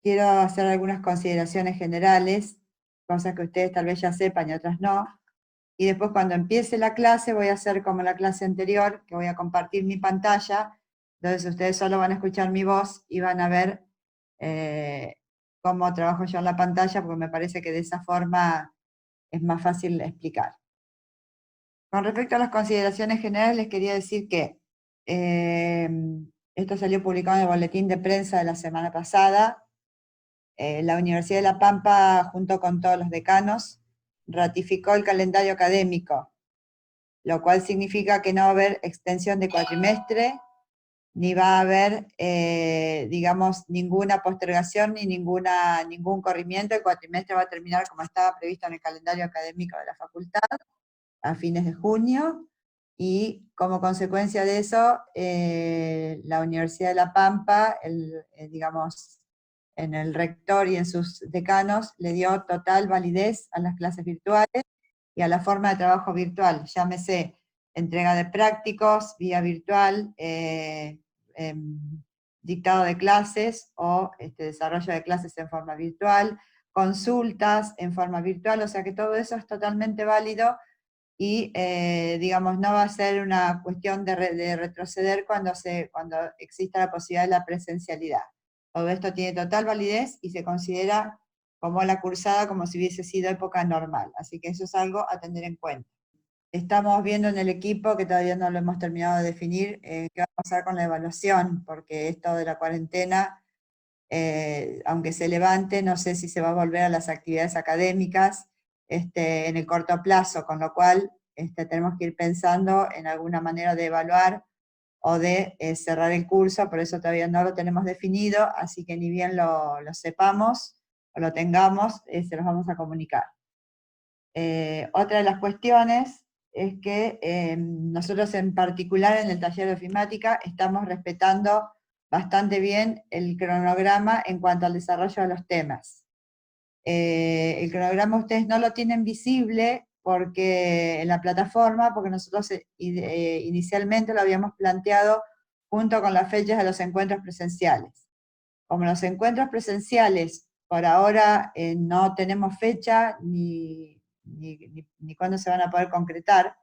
quiero hacer algunas consideraciones generales, cosas que ustedes tal vez ya sepan y otras no, y después cuando empiece la clase voy a hacer como la clase anterior, que voy a compartir mi pantalla, entonces ustedes solo van a escuchar mi voz y van a ver cómo trabajo yo en la pantalla, porque me parece que de esa forma es más fácil explicar. Con respecto a las consideraciones generales, les quería decir que esto salió publicado en el boletín de prensa de la semana pasada. La Universidad de La Pampa, junto con todos los decanos, ratificó el calendario académico, lo cual significa que no va a haber extensión de cuatrimestre, ni va a haber, digamos, ninguna postergación, ni ningún corrimiento. El cuatrimestre va a terminar como estaba previsto en el calendario académico de la facultad, a fines de junio, y como consecuencia de eso, la Universidad de La Pampa, digamos, en el rector y en sus decanos, le dio total validez a las clases virtuales y a la forma de trabajo virtual, llámese entrega de prácticos vía virtual, dictado de clases o desarrollo de clases en forma virtual, consultas en forma virtual, o sea que todo eso es totalmente válido y, digamos, no va a ser una cuestión de retroceder cuando exista la posibilidad de la presencialidad. Todo esto tiene total validez y se considera como la cursada como si hubiese sido época normal, así que eso es algo a tener en cuenta. Estamos viendo en el equipo, que todavía no lo hemos terminado de definir, qué va a pasar con la evaluación, porque esto de la cuarentena, aunque se levante, no sé si se va a volver a las actividades académicas en el corto plazo, con lo cual tenemos que ir pensando en alguna manera de evaluar o de cerrar el curso, por eso todavía no lo tenemos definido, así que ni bien lo sepamos o lo tengamos, se los vamos a comunicar. Otra de las cuestiones es que nosotros en particular en el taller de ofimática estamos respetando bastante bien el cronograma en cuanto al desarrollo de los temas. El cronograma ustedes no lo tienen visible porque en la plataforma, porque nosotros inicialmente lo habíamos planteado junto con las fechas de los encuentros presenciales. Como los encuentros presenciales por ahora no tenemos fecha ni cuándo se van a poder concretar,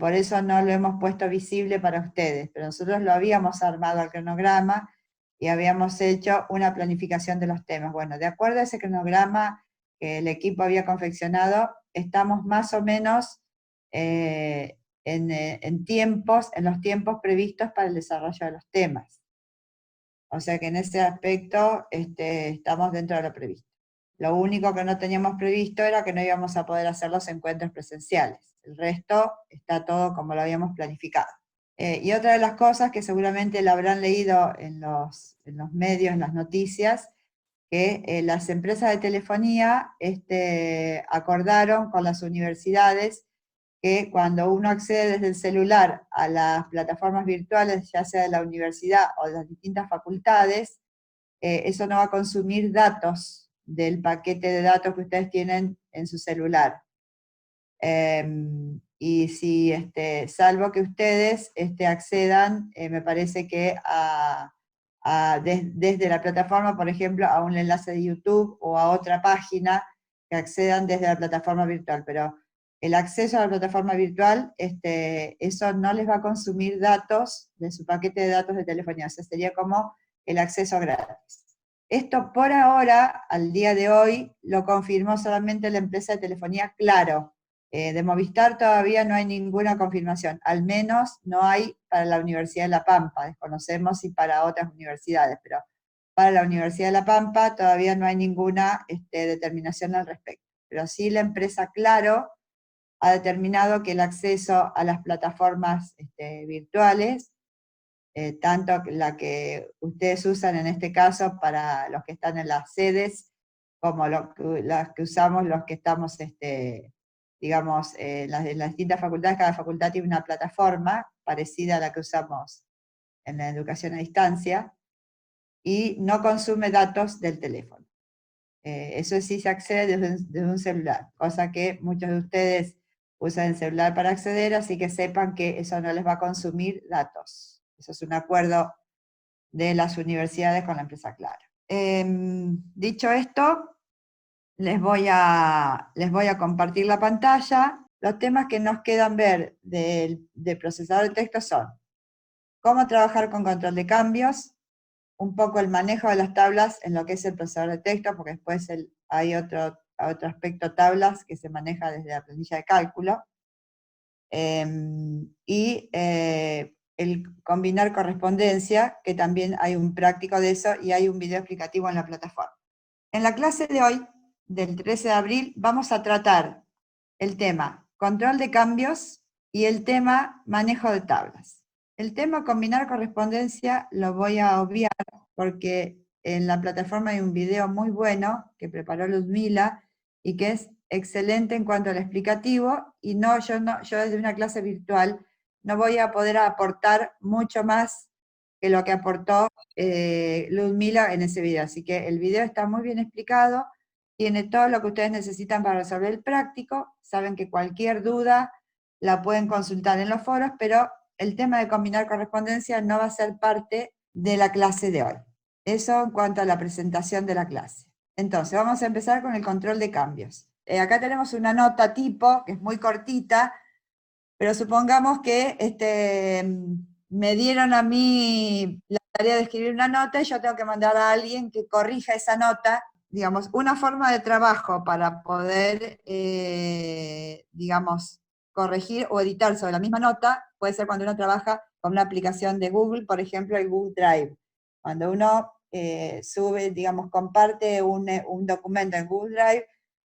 por eso no lo hemos puesto visible para ustedes, pero nosotros lo habíamos armado al cronograma y habíamos hecho una planificación de los temas. Bueno, de acuerdo a ese cronograma que el equipo había confeccionado, estamos más o menos en los tiempos previstos para el desarrollo de los temas. O sea que en ese aspecto estamos dentro de lo previsto. Lo único que no teníamos previsto era que no íbamos a poder hacer los encuentros presenciales. El resto está todo como lo habíamos planificado. Y otra de las cosas que seguramente la habrán leído en los medios, en las noticias, que las empresas de telefonía acordaron con las universidades que cuando uno accede desde el celular a las plataformas virtuales, ya sea de la universidad o de las distintas facultades, eso no va a consumir datos del paquete de datos que ustedes tienen en su celular. Y si, salvo que ustedes accedan, me parece que desde la plataforma, por ejemplo, a un enlace de YouTube o a otra página, que accedan desde la plataforma virtual, pero el acceso a la plataforma virtual, eso no les va a consumir datos de su paquete de datos de telefonía, o sea, sería como el acceso gratis. Esto por ahora, al día de hoy, lo confirmó solamente la empresa de telefonía Claro. De Movistar todavía no hay ninguna confirmación, al menos no hay para la Universidad de La Pampa, desconocemos si para otras universidades, pero para la Universidad de La Pampa todavía no hay ninguna determinación al respecto. Pero sí la empresa Claro ha determinado que el acceso a las plataformas virtuales, tanto la que ustedes usan en este caso para los que están en las sedes, como las que usamos los que estamos, digamos, en las distintas facultades. Cada facultad tiene una plataforma parecida a la que usamos en la educación a distancia, y no consume datos del teléfono. Eso sí se accede desde un celular, cosa que muchos de ustedes usan el celular para acceder, así que sepan que eso no les va a consumir datos. Eso es un acuerdo de las universidades con la empresa Claro. Dicho esto, les voy a compartir la pantalla. Los temas que nos quedan ver del procesador de texto son cómo trabajar con control de cambios, un poco el manejo de las tablas en lo que es el procesador de texto, porque después hay otro aspecto tablas que se maneja desde la planilla de cálculo, y el combinar correspondencia, que también hay un práctico de eso, y hay un video explicativo en la plataforma. En la clase de hoy, del 13 de abril, vamos a tratar el tema control de cambios y el tema manejo de tablas. El tema combinar correspondencia lo voy a obviar porque en la plataforma hay un video muy bueno que preparó Ludmila y que es excelente en cuanto al explicativo, y yo desde una clase virtual no voy a poder aportar mucho más que lo que aportó Ludmila en ese video. Así que el video está muy bien explicado, tiene todo lo que ustedes necesitan para resolver el práctico. Saben que cualquier duda la pueden consultar en los foros, pero el tema de combinar correspondencia no va a ser parte de la clase de hoy. Eso en cuanto a la presentación de la clase. Entonces, vamos a empezar con el control de cambios. Acá tenemos una nota tipo, que es muy cortita, pero supongamos que me dieron a mí la tarea de escribir una nota y yo tengo que mandar a alguien que corrija esa nota. Digamos, una forma de trabajo para poder, digamos, corregir o editar sobre la misma nota puede ser cuando uno trabaja con una aplicación de Google, por ejemplo, el Google Drive. Cuando uno sube, digamos, comparte un documento en Google Drive,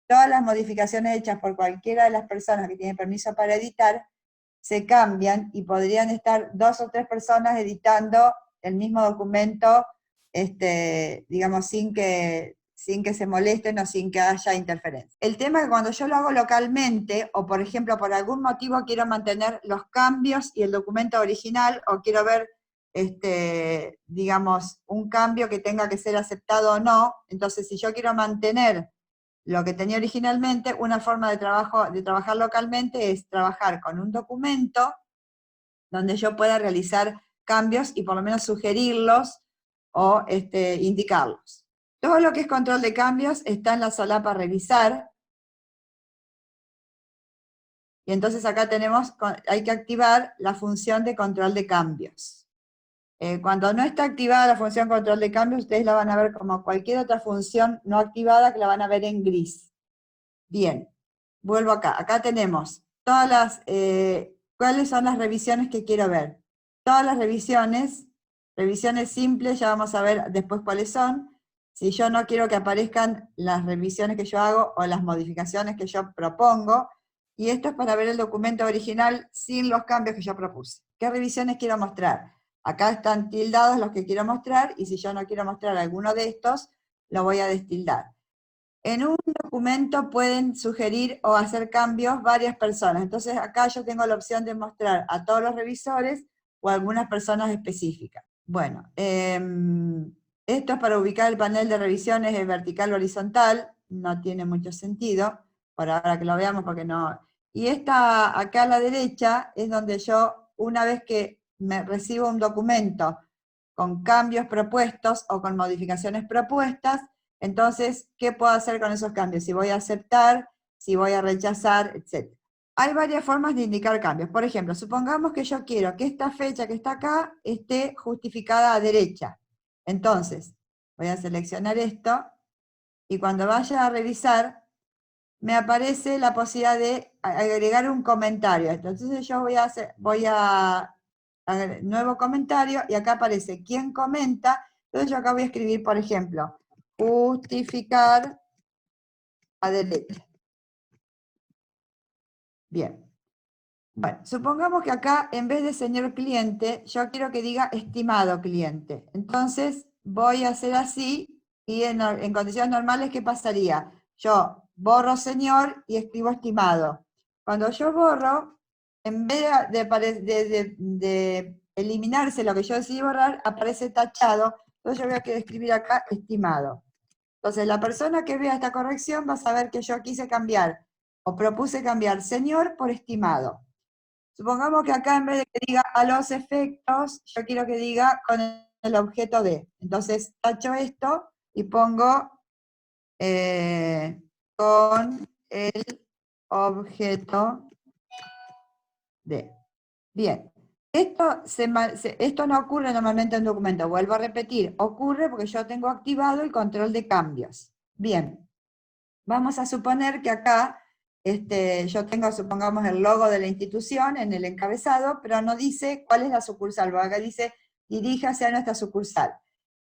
todas las modificaciones hechas por cualquiera de las personas que tienen permiso para editar se cambian, y podrían estar 2 o 3 personas editando el mismo documento, digamos, sin que se molesten o sin que haya interferencia. El tema es que cuando yo lo hago localmente, o por ejemplo por algún motivo quiero mantener los cambios y el documento original, o quiero ver, digamos, un cambio que tenga que ser aceptado o no, entonces si yo quiero mantener lo que tenía originalmente, una forma de trabajar localmente es trabajar con un documento donde yo pueda realizar cambios y por lo menos sugerirlos o indicarlos. Todo lo que es control de cambios está en la solapa revisar, y entonces acá hay que activar la función de control de cambios. Cuando no está activada la función control de cambios, ustedes la van a ver como cualquier otra función no activada, que la van a ver en gris. Bien, vuelvo acá. Acá tenemos todas ¿cuáles son las revisiones que quiero ver? Todas las revisiones simples, ya vamos a ver después cuáles son. Si yo no quiero que aparezcan las revisiones que yo hago o las modificaciones que yo propongo, y esto es para ver el documento original sin los cambios que yo propuse. ¿Qué revisiones quiero mostrar? Acá están tildados los que quiero mostrar, y si yo no quiero mostrar alguno de estos, lo voy a destildar. En un documento pueden sugerir o hacer cambios varias personas. Entonces acá yo tengo la opción de mostrar a todos los revisores o a algunas personas específicas. Bueno, esto es para ubicar el panel de revisiones en vertical o horizontal. No tiene mucho sentido, por ahora que lo veamos, porque no. Y esta acá a la derecha es donde yo, una vez que me recibo un documento con cambios propuestos o con modificaciones propuestas, entonces, ¿qué puedo hacer con esos cambios? Si voy a aceptar, si voy a rechazar, etc. Hay varias formas de indicar cambios. Por ejemplo, supongamos que yo quiero que esta fecha que está acá esté justificada a derecha. Entonces, voy a seleccionar esto, y cuando vaya a revisar, me aparece la posibilidad de agregar un comentario. Entonces yo voy a nuevo comentario, y acá aparece quién comenta. Entonces yo acá voy a escribir, por ejemplo, justificar a derecha. Bien. Bueno, supongamos que acá, en vez de señor cliente, yo quiero que diga estimado cliente. Entonces voy a hacer así, y en condiciones normales, ¿qué pasaría? Yo borro señor y escribo estimado. Cuando yo borro, en vez de eliminarse lo que yo decidí borrar, aparece tachado. Entonces yo voy a escribir acá estimado. Entonces la persona que vea esta corrección va a saber que yo quise cambiar, o propuse cambiar señor por estimado. Supongamos que acá, en vez de que diga a los efectos, yo quiero que diga con el objeto de. Entonces tacho esto, y pongo con el objeto de. Bien, esto no ocurre normalmente en un documento, vuelvo a repetir, ocurre porque yo tengo activado el control de cambios. Bien, vamos a suponer que acá yo tengo, supongamos, el logo de la institución en el encabezado, pero no dice cuál es la sucursal, porque acá dice diríjase a nuestra sucursal.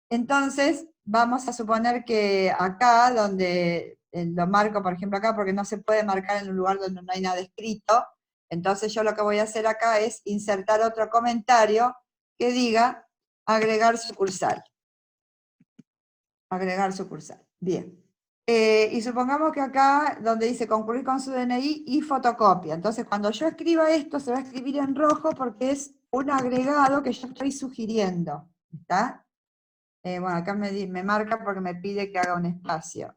Entonces, vamos a suponer que acá, donde lo marco, por ejemplo, acá, porque no se puede marcar en un lugar donde no hay nada escrito, entonces yo lo que voy a hacer acá es insertar otro comentario que diga agregar sucursal. Agregar sucursal. Bien. Y supongamos que acá, donde dice concurrir con su DNI y fotocopia. Entonces, cuando yo escriba esto, se va a escribir en rojo porque es un agregado que yo estoy sugiriendo. ¿Está? Bueno, acá me marca porque me pide que haga un espacio.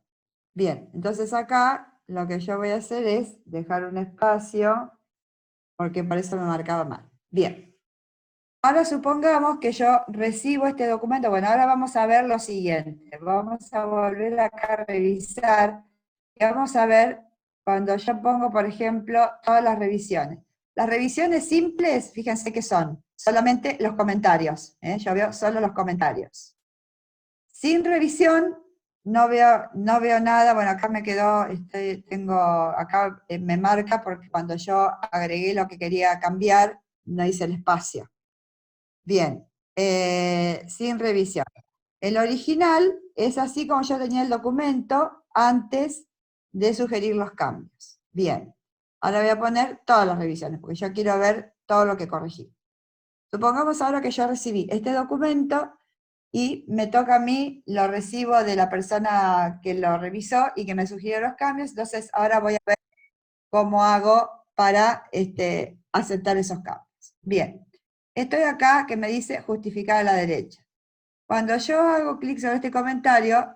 Bien, entonces acá lo que yo voy a hacer es dejar un espacio, porque por eso me marcaba mal. Bien, ahora supongamos que yo recibo este documento. Bueno, ahora vamos a ver lo siguiente. Vamos a volver acá a revisar, y vamos a ver cuando yo pongo, por ejemplo, todas las revisiones. Las revisiones simples, fíjense que son solamente los comentarios. Yo veo solo los comentarios. Sin revisión, no veo nada. Bueno, acá me quedó, acá me marca porque cuando yo agregué lo que quería cambiar, no hice el espacio. Bien, sin revisión. El original es así como yo tenía el documento antes de sugerir los cambios. Bien, ahora voy a poner todas las revisiones, porque yo quiero ver todo lo que corregí. Supongamos ahora que yo recibí este documento y me toca a mí, lo recibo de la persona que lo revisó y que me sugirió los cambios, entonces ahora voy a ver cómo hago para aceptar esos cambios. Bien, estoy acá que me dice justificar a la derecha. Cuando yo hago clic sobre este comentario,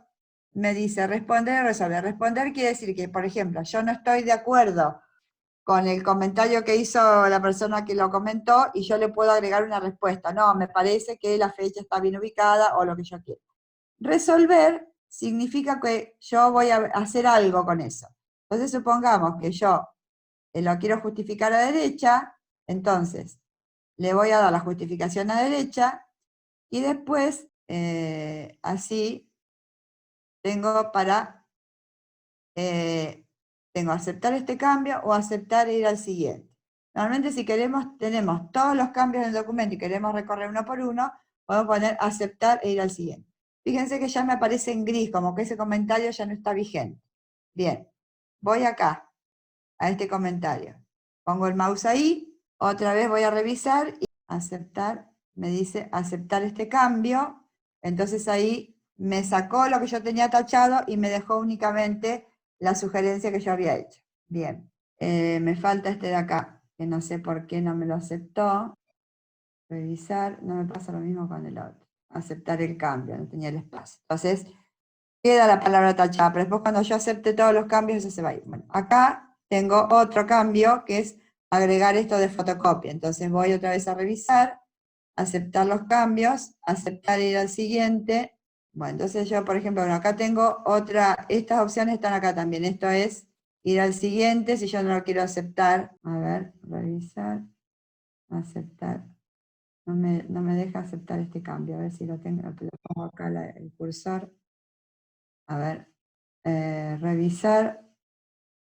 me dice responder o resolver. Responder quiere decir que, por ejemplo, yo no estoy de acuerdo con el comentario que hizo la persona que lo comentó y yo le puedo agregar una respuesta. No, me parece que la fecha está bien ubicada o lo que yo quiero. Resolver significa que yo voy a hacer algo con eso. Entonces supongamos que yo lo quiero justificar a derecha, entonces le voy a dar la justificación a derecha y después así tengo para tengo aceptar este cambio o aceptar e ir al siguiente. Normalmente si tenemos todos los cambios del documento y queremos recorrer uno por uno, podemos poner aceptar e ir al siguiente. Fíjense que ya me aparece en gris, como que ese comentario ya no está vigente. Bien, voy acá, a este comentario. Pongo el mouse ahí, otra vez voy a revisar y aceptar, me dice aceptar este cambio. Entonces ahí me sacó lo que yo tenía tachado y me dejó únicamente la sugerencia que yo había hecho. Bien, me falta este de acá, que no sé por qué no me lo aceptó. Revisar, no me pasa lo mismo con el otro. Aceptar el cambio, no tenía el espacio. Entonces, queda la palabra tachada, pero después cuando yo acepte todos los cambios, eso se va a ir. Bueno, acá tengo otro cambio, que es agregar esto de fotocopia. Entonces voy otra vez a revisar, aceptar los cambios, aceptar ir al siguiente. Bueno, entonces yo, por ejemplo, bueno, acá tengo otra, estas opciones están acá también. Esto es ir al siguiente, si yo no lo quiero aceptar. A ver, revisar, aceptar. No me deja aceptar este cambio, a ver si lo tengo, lo pongo acá el cursor. A ver, revisar,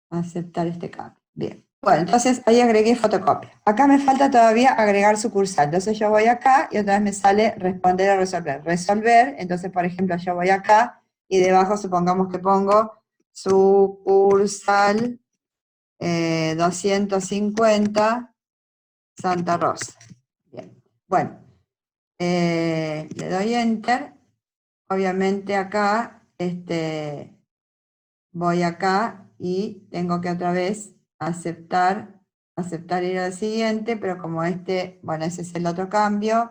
aceptar este cambio. Bien. Bueno, entonces ahí agregué fotocopia. Acá me falta todavía agregar sucursal. Entonces yo voy acá y otra vez me sale responder o resolver. Resolver, entonces por ejemplo yo voy acá y debajo supongamos que pongo sucursal 250 Santa Rosa. Bien. Bueno, le doy enter. Obviamente acá, voy acá y tengo que otra vez aceptar ir al siguiente, pero como bueno, ese es el otro cambio,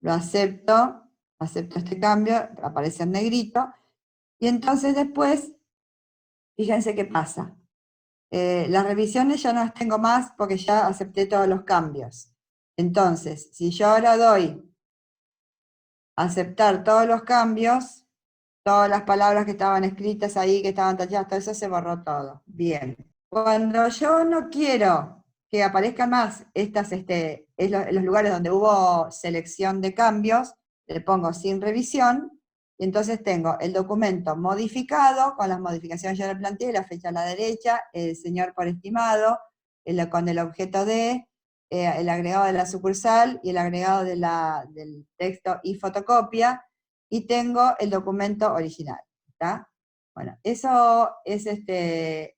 lo acepto este cambio, aparece en negrito, y entonces después, fíjense qué pasa. Las revisiones ya no las tengo más porque ya acepté todos los cambios. Entonces, si yo ahora doy aceptar todos los cambios, Todas las palabras que estaban escritas ahí, que estaban tachadas, todo eso se borró todo. Bien. Cuando yo no quiero que aparezcan más los lugares donde hubo selección de cambios, le pongo sin revisión, y entonces tengo el documento modificado, con las modificaciones que yo le planteé, la fecha a la derecha, el señor por estimado, con el objeto de, el agregado de la sucursal y el agregado del texto y fotocopia, y tengo el documento original, ¿está? Bueno, eso es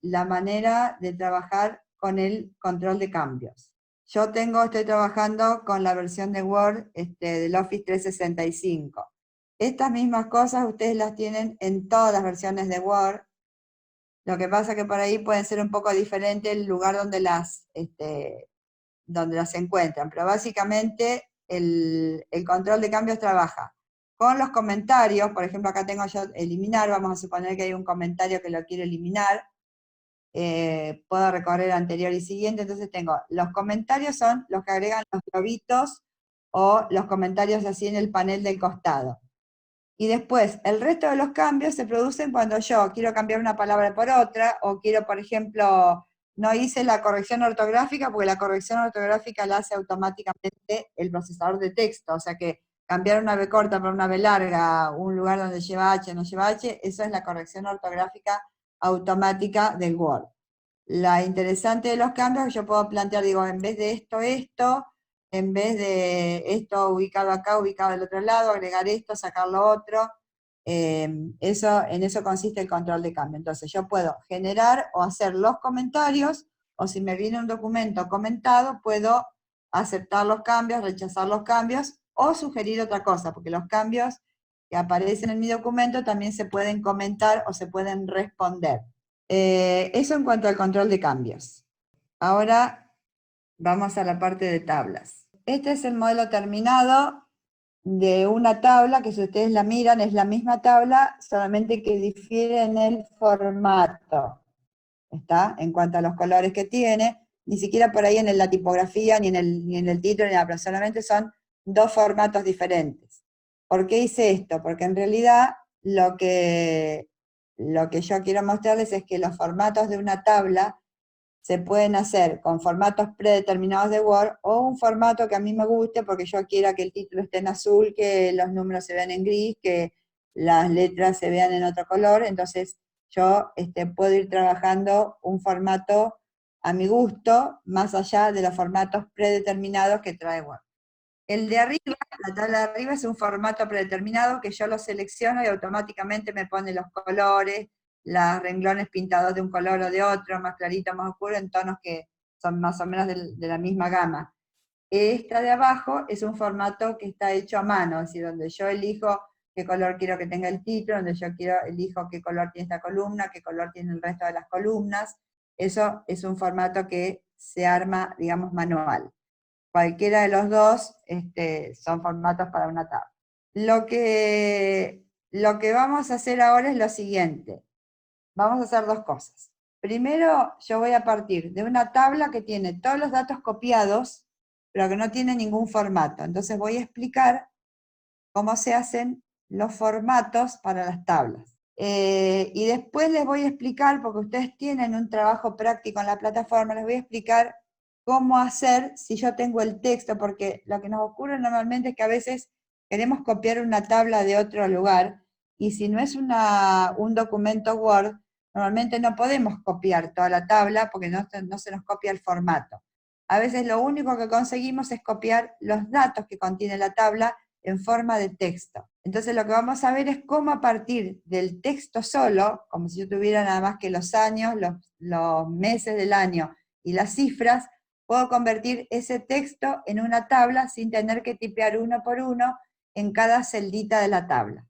la manera de trabajar con el control de cambios. Yo estoy trabajando con la versión de Word del Office 365. Estas mismas cosas ustedes las tienen en todas las versiones de Word. Lo que pasa que por ahí pueden ser un poco diferente el lugar donde las encuentran, pero básicamente el control de cambios trabaja con los comentarios. Por ejemplo, acá tengo yo eliminar, vamos a suponer que hay un comentario que lo quiero eliminar, puedo recorrer anterior y siguiente, entonces tengo, los comentarios son los que agregan los globitos o los comentarios así en el panel del costado. Y después, el resto de los cambios se producen cuando yo quiero cambiar una palabra por otra, o quiero, por ejemplo, no hice la corrección ortográfica, porque la corrección ortográfica la hace automáticamente el procesador de texto, o sea que cambiar una B corta por una B larga, un lugar donde lleva H, no lleva H, eso es la corrección ortográfica automática del Word. La interesante de los cambios es que yo puedo plantear, digo, en vez de esto, en vez de esto ubicado acá, ubicado del otro lado, agregar esto, sacar lo otro. En eso consiste el control de cambio. Entonces yo puedo generar o hacer los comentarios, o si me viene un documento comentado, puedo aceptar los cambios, rechazar los cambios, o sugerir otra cosa, porque los cambios que aparecen en mi documento también se pueden comentar o se pueden responder. Eso en cuanto al control de cambios. Ahora vamos a la parte de tablas. Este es el modelo terminado de una tabla que, si ustedes la miran, es la misma tabla, solamente que difiere en el formato. ¿Está? En cuanto a los colores que tiene, ni siquiera por ahí en la tipografía, ni en el título, ni nada, pero solamente son dos formatos diferentes. ¿Por qué hice esto? Porque en realidad lo que yo quiero mostrarles es que los formatos de una tabla se pueden hacer con formatos predeterminados de Word, o un formato que a mí me guste, porque yo quiera que el título esté en azul, que los números se vean en gris, que las letras se vean en otro color. Entonces yo puedo ir trabajando un formato a mi gusto, más allá de los formatos predeterminados que trae Word. El de arriba, la tabla de arriba, es un formato predeterminado que yo lo selecciono y automáticamente me pone los colores, los renglones pintados de un color o de otro, más clarito, más oscuro, en tonos que son más o menos de la misma gama. Esta de abajo es un formato que está hecho a mano, es decir, donde yo elijo qué color quiero que tenga el título, donde yo elijo qué color tiene esta columna, qué color tiene el resto de las columnas. Eso es un formato que se arma, digamos, manual. Cualquiera de los dos son formatos para una tabla. Lo que vamos a hacer ahora es lo siguiente. Vamos a hacer dos cosas. Primero, yo voy a partir de una tabla que tiene todos los datos copiados, pero que no tiene ningún formato. Entonces voy a explicar cómo se hacen los formatos para las tablas. Y después les voy a explicar, porque ustedes tienen un trabajo práctico en la plataforma, les voy a explicar cómo hacer si yo tengo el texto, porque lo que nos ocurre normalmente es que a veces queremos copiar una tabla de otro lugar, y si no es un documento Word, normalmente no podemos copiar toda la tabla porque no se nos copia el formato. A veces lo único que conseguimos es copiar los datos que contiene la tabla en forma de texto. Entonces lo que vamos a ver es cómo, a partir del texto solo, como si yo tuviera nada más que los años, los meses del año y las cifras, puedo convertir ese texto en una tabla sin tener que tipear uno por uno en cada celdita de la tabla.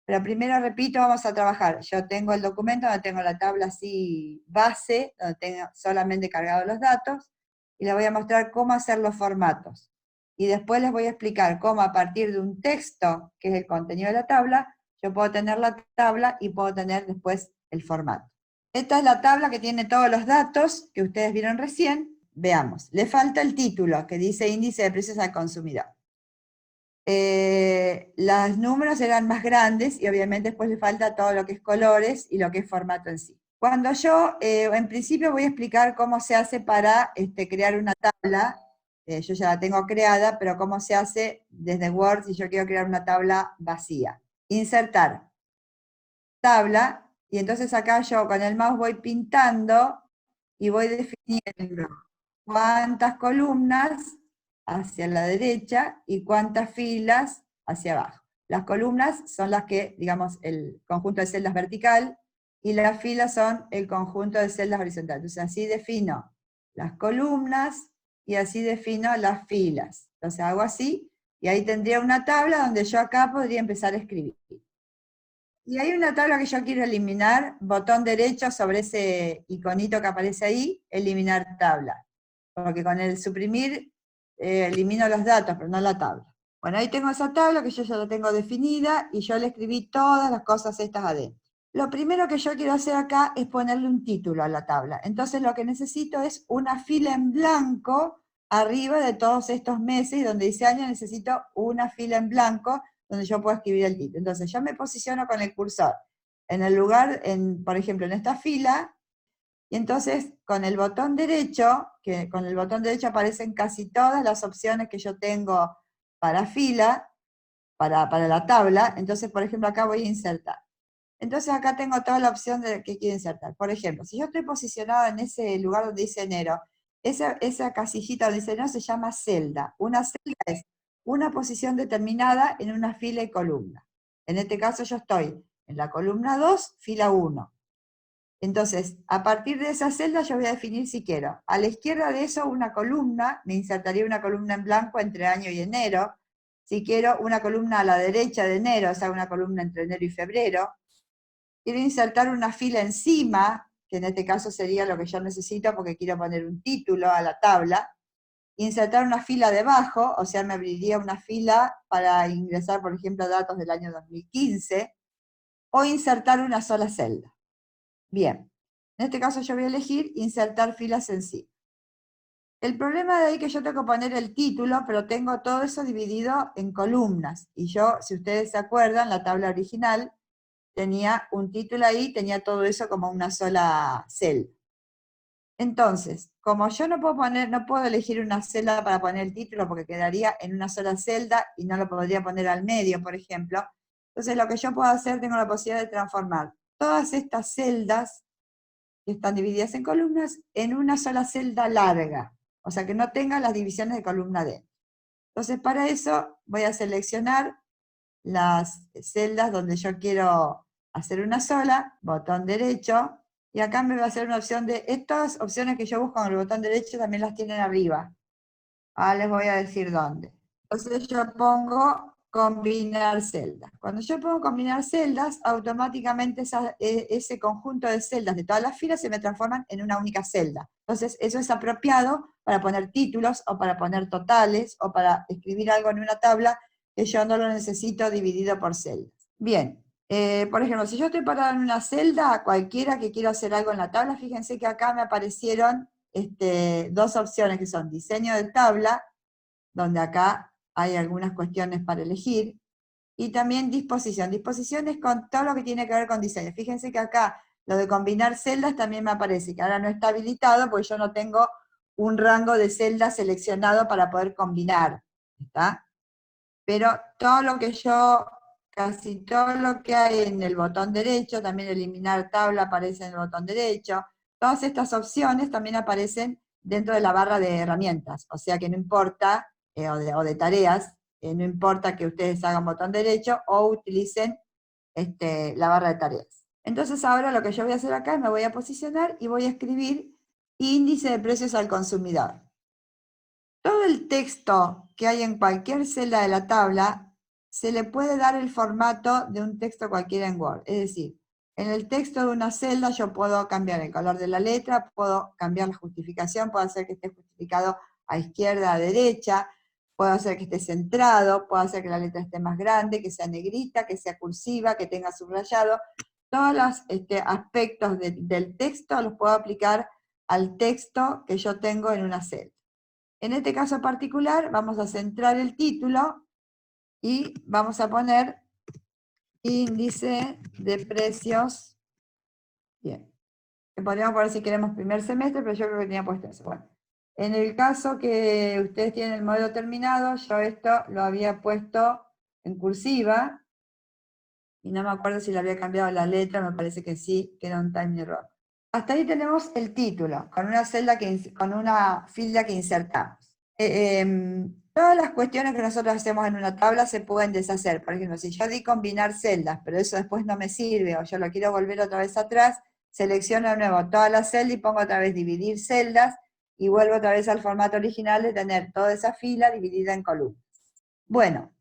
Pero primero, repito, vamos a trabajar. Yo tengo el documento donde tengo la tabla así base, donde tengo solamente cargados los datos, y les voy a mostrar cómo hacer los formatos. Y después les voy a explicar cómo, a partir de un texto, que es el contenido de la tabla, yo puedo tener la tabla y puedo tener después el formato. Esta es la tabla que tiene todos los datos que ustedes vieron recién. Veamos. Le falta el título, que dice Índice de Precios al Consumidor. los números eran más grandes y obviamente después le falta todo lo que es colores y lo que es formato en sí. Cuando yo, en principio voy a explicar cómo se hace para crear una tabla, yo ya la tengo creada, pero cómo se hace desde Word si yo quiero crear una tabla vacía. Insertar tabla, y entonces acá yo con el mouse voy pintando y voy definiendo cuántas columnas hacia la derecha y cuántas filas hacia abajo. Las columnas son las que, digamos, el conjunto de celdas vertical, y las filas son el conjunto de celdas horizontal. Entonces así defino las columnas y así defino las filas. Entonces hago así, y ahí tendría una tabla donde yo acá podría empezar a escribir. Y hay una tabla que yo quiero eliminar, botón derecho sobre ese iconito que aparece ahí, eliminar tabla. Porque con el suprimir elimino los datos, pero no la tabla. Bueno, ahí tengo esa tabla que yo ya la tengo definida y yo le escribí todas las cosas estas adentro. Lo primero que yo quiero hacer acá es ponerle un título a la tabla. Entonces lo que necesito es una fila en blanco arriba de todos estos meses, y donde dice año necesito una fila en blanco donde yo puedo escribir el título. Entonces yo me posiciono con el cursor en el lugar, por ejemplo, en esta fila, y entonces con el botón derecho, que con el botón derecho aparecen casi todas las opciones que yo tengo para fila, para la tabla. Entonces, por ejemplo, acá voy a insertar. Entonces acá tengo toda la opción de que quiero insertar. Por ejemplo, si yo estoy posicionado en ese lugar donde dice enero, esa casillita donde dice enero se llama celda. Una celda es una posición determinada en una fila y columna. En este caso yo estoy en la columna 2, fila 1. Entonces, a partir de esa celda yo voy a definir si quiero. A la izquierda de eso una columna, me insertaría una columna en blanco entre año y enero. Si quiero una columna a la derecha de enero, o sea, una columna entre enero y febrero. Quiero insertar una fila encima, que en este caso sería lo que yo necesito porque quiero poner un título a la tabla. Insertar una fila debajo, o sea, me abriría una fila para ingresar, por ejemplo, datos del año 2015, o insertar una sola celda. Bien, en este caso yo voy a elegir insertar filas encima. El problema de ahí es que yo tengo que poner el título, pero tengo todo eso dividido en columnas. Y yo, si ustedes se acuerdan, la tabla original tenía un título ahí, tenía todo eso como una sola celda. Entonces, como yo no puedo elegir una celda para poner el título porque quedaría en una sola celda y no lo podría poner al medio, por ejemplo, entonces lo que yo puedo hacer, tengo la posibilidad de transformar todas estas celdas que están divididas en columnas en una sola celda larga, o sea que no tenga las divisiones de columna dentro. Entonces para eso voy a seleccionar las celdas donde yo quiero hacer una sola, botón derecho, y acá me va a hacer una opción de, estas opciones que yo busco con el botón derecho también las tienen arriba. Ahora les voy a decir dónde. Entonces yo pongo combinar celdas. Cuando yo pongo combinar celdas, automáticamente ese conjunto de celdas de todas las filas se me transforman en una única celda. Entonces eso es apropiado para poner títulos o para poner totales o para escribir algo en una tabla que yo no lo necesito dividido por celdas. Bien, por ejemplo, si yo estoy parada en una celda, cualquiera que quiera hacer algo en la tabla, fíjense que acá me aparecieron dos opciones que son diseño de tabla, donde acá hay algunas cuestiones para elegir, y también disposición. Disposición es con todo lo que tiene que ver con diseño. Fíjense que acá lo de combinar celdas también me aparece, que ahora no está habilitado porque yo no tengo un rango de celdas seleccionado para poder combinar, ¿está? Pero todo lo que casi todo lo que hay en el botón derecho, también eliminar tabla aparece en el botón derecho, todas estas opciones también aparecen dentro de la barra de herramientas, o sea que no importa, o de tareas, no importa que ustedes hagan botón derecho o utilicen la barra de tareas. Entonces ahora lo que yo voy a hacer acá es me voy a posicionar y voy a escribir índice de precios al consumidor. Todo el texto que hay en cualquier celda de la tabla se le puede dar el formato de un texto cualquiera en Word. Es decir, en el texto de una celda yo puedo cambiar el color de la letra, puedo cambiar la justificación, puedo hacer que esté justificado a izquierda, a derecha, puedo hacer que esté centrado, puedo hacer que la letra esté más grande, que sea negrita, que sea cursiva, que tenga subrayado. Todos los aspectos del texto los puedo aplicar al texto que yo tengo en una celda. En este caso particular vamos a centrar el título y vamos a poner índice de precios, bien, que podríamos poner si queremos primer semestre, pero yo creo que tenía puesto eso. Bueno, en el caso que ustedes tienen el modelo terminado, yo esto lo había puesto en cursiva, y no me acuerdo si le había cambiado la letra, me parece que sí, que era un time error. Hasta ahí tenemos el título, con una con una fila que insertamos. Todas las cuestiones que nosotros hacemos en una tabla se pueden deshacer. Por ejemplo, si yo di combinar celdas, pero eso después no me sirve, o yo lo quiero volver otra vez atrás, selecciono de nuevo todas las celdas y pongo otra vez dividir celdas, y vuelvo otra vez al formato original de tener toda esa fila dividida en columnas. Bueno,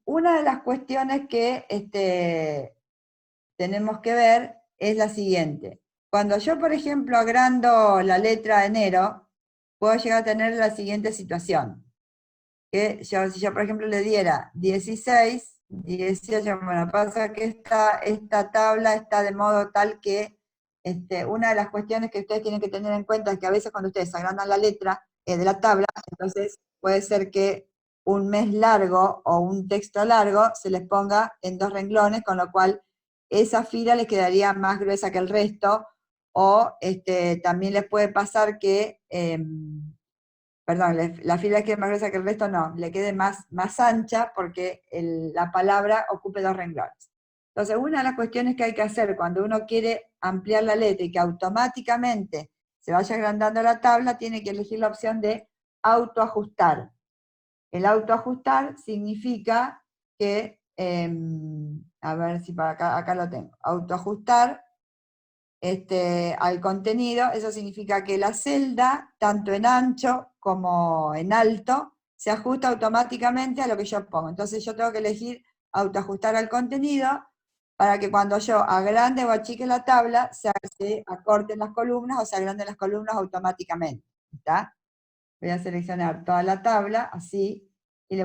una de las cuestiones que tenemos que ver es la siguiente. Cuando yo, por ejemplo, agrando la letra enero, puedo llegar a tener la siguiente situación. Que si yo, por ejemplo, le diera 16, 18, bueno, pasa que esta tabla está de modo tal que una de las cuestiones que ustedes tienen que tener en cuenta es que a veces cuando ustedes agrandan la letra de la tabla, entonces puede ser que un mes largo o un texto largo se les ponga en 2 renglones, con lo cual esa fila les quedaría más gruesa que el resto, o también les puede pasar que, perdón, la fila quede más gruesa que el resto, no, le quede más ancha porque la palabra ocupe 2 renglones. Entonces, una de las cuestiones que hay que hacer cuando uno quiere ampliar la letra y que automáticamente se vaya agrandando la tabla, tiene que elegir la opción de autoajustar. El autoajustar significa que, a ver si para acá lo tengo, autoajustar al contenido, eso significa que la celda, tanto en ancho como en alto, se ajusta automáticamente a lo que yo pongo. Entonces yo tengo que elegir autoajustar al contenido para que cuando yo agrande o achique la tabla, se acorten las columnas o se agranden las columnas automáticamente. ¿Está? Voy a seleccionar toda la tabla, así, y le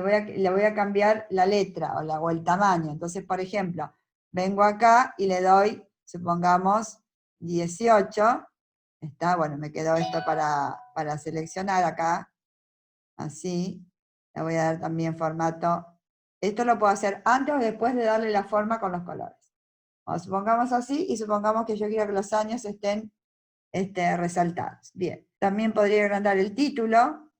voy a cambiar la letra o el tamaño. Entonces, por ejemplo, vengo acá y le doy, supongamos, 18, está, bueno, me quedó esto para seleccionar acá, así, le voy a dar también formato, esto lo puedo hacer antes o después de darle la forma con los colores. O supongamos así, y supongamos que yo quiero que los años estén resaltados. Bien, también podría agrandar el título,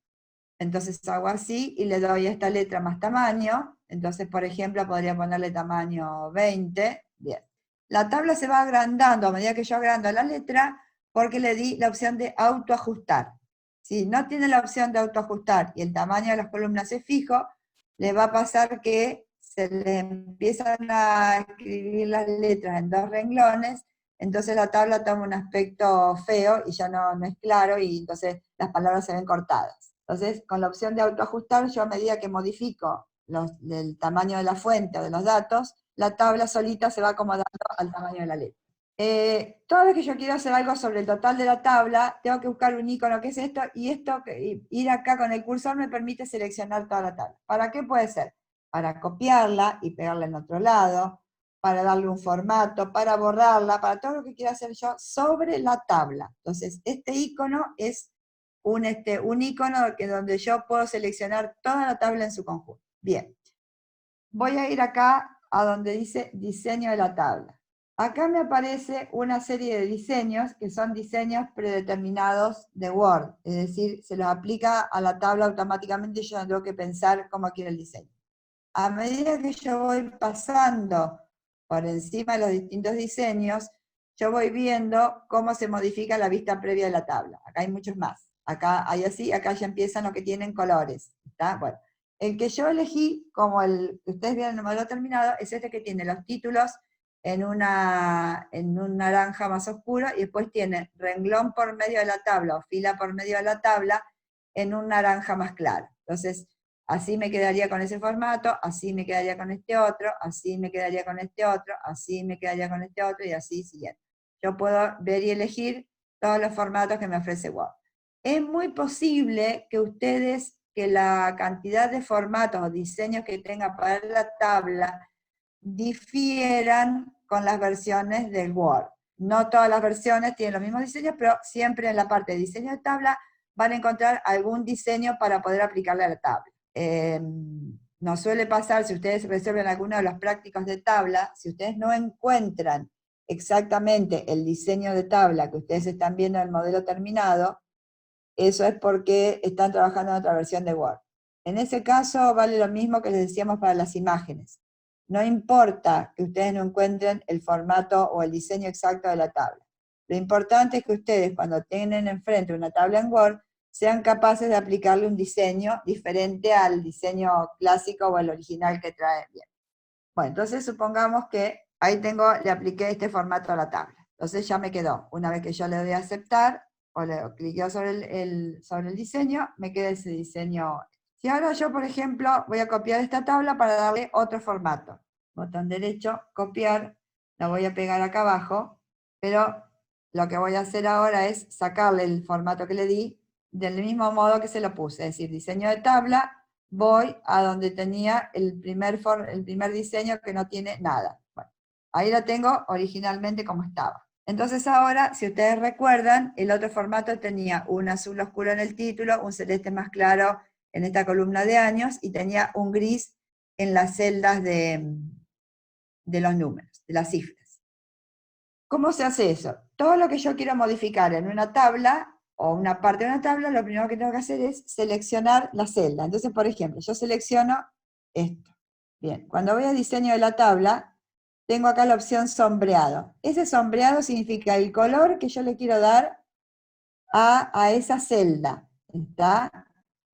entonces hago así y le doy a esta letra más tamaño, entonces por ejemplo podría ponerle tamaño 20, bien. La tabla se va agrandando a medida que yo agrando la letra porque le di la opción de autoajustar. Si no tiene la opción de autoajustar y el tamaño de las columnas es fijo, le va a pasar que se le empiezan a escribir las letras en 2 renglones, entonces la tabla toma un aspecto feo y ya no es claro y entonces las palabras se ven cortadas. Entonces, con la opción de autoajustar, yo a medida que modifico el tamaño de la fuente o de los datos, la tabla solita se va acomodando al tamaño de la letra. Toda vez que yo quiero hacer algo sobre el total de la tabla, tengo que buscar un icono que es esto, y ir acá con el cursor me permite seleccionar toda la tabla. ¿Para qué puede ser? Para copiarla y pegarla en otro lado, para darle un formato, para borrarla, para todo lo que quiera hacer yo sobre la tabla. Entonces, este icono es un icono donde yo puedo seleccionar toda la tabla en su conjunto. Bien, voy a ir acá a donde dice diseño de la tabla. Acá me aparece una serie de diseños que son diseños predeterminados de Word, es decir, se los aplica a la tabla automáticamente y yo no tengo que pensar cómo quiero el diseño. A medida que yo voy pasando por encima de los distintos diseños, yo voy viendo cómo se modifica la vista previa de la tabla. Acá hay muchos más. Acá hay así, acá ya empiezan los que tienen colores. ¿Está? Bueno, el que yo elegí, como el que ustedes vieron en el modelo terminado, es este que tiene los títulos en un naranja más oscuro, y después tiene renglón por medio de la tabla, o fila por medio de la tabla, en un naranja más claro. Entonces, así me quedaría con ese formato, así me quedaría con este otro, así me quedaría con este otro, así me quedaría con este otro, y así siguiente. Yo puedo ver y elegir todos los formatos que me ofrece Word. Es muy posible que ustedes, que la cantidad de formatos o diseños que tenga para la tabla difieran con las versiones del Word. No todas las versiones tienen los mismos diseños, pero siempre en la parte de diseño de tabla van a encontrar algún diseño para poder aplicarle a la tabla. nos suele pasar, si ustedes resuelven alguno de los prácticos de tabla, si ustedes no encuentran exactamente el diseño de tabla que ustedes están viendo en el modelo terminado, eso es porque están trabajando en otra versión de Word. En ese caso vale lo mismo que les decíamos para las imágenes. No importa que ustedes no encuentren el formato o el diseño exacto de la tabla. Lo importante es que ustedes, cuando tienen enfrente una tabla en Word, sean capaces de aplicarle un diseño diferente al diseño clásico o el original que trae bien. Bueno, entonces supongamos que ahí le apliqué este formato a la tabla. Entonces ya me quedó. Una vez que yo le doy a aceptar, o le cliqueo sobre el diseño, me queda ese diseño. Si ahora yo, por ejemplo, voy a copiar esta tabla para darle otro formato. Botón derecho, copiar, la voy a pegar acá abajo, pero lo que voy a hacer ahora es sacarle el formato que le di del mismo modo que se lo puse, es decir, diseño de tabla, voy a donde tenía el primer diseño que no tiene nada. Bueno, ahí lo tengo originalmente como estaba. Entonces ahora, si ustedes recuerdan, el otro formato tenía un azul oscuro en el título, un celeste más claro en esta columna de años, y tenía un gris en las celdas de los números, de las cifras. ¿Cómo se hace eso? Todo lo que yo quiero modificar en una tabla, o una parte de una tabla, lo primero que tengo que hacer es seleccionar la celda. Entonces, por ejemplo, yo selecciono esto. Bien, cuando voy a diseño de la tabla, tengo acá la opción sombreado. Ese sombreado significa el color que yo le quiero dar a esa celda. ¿Está?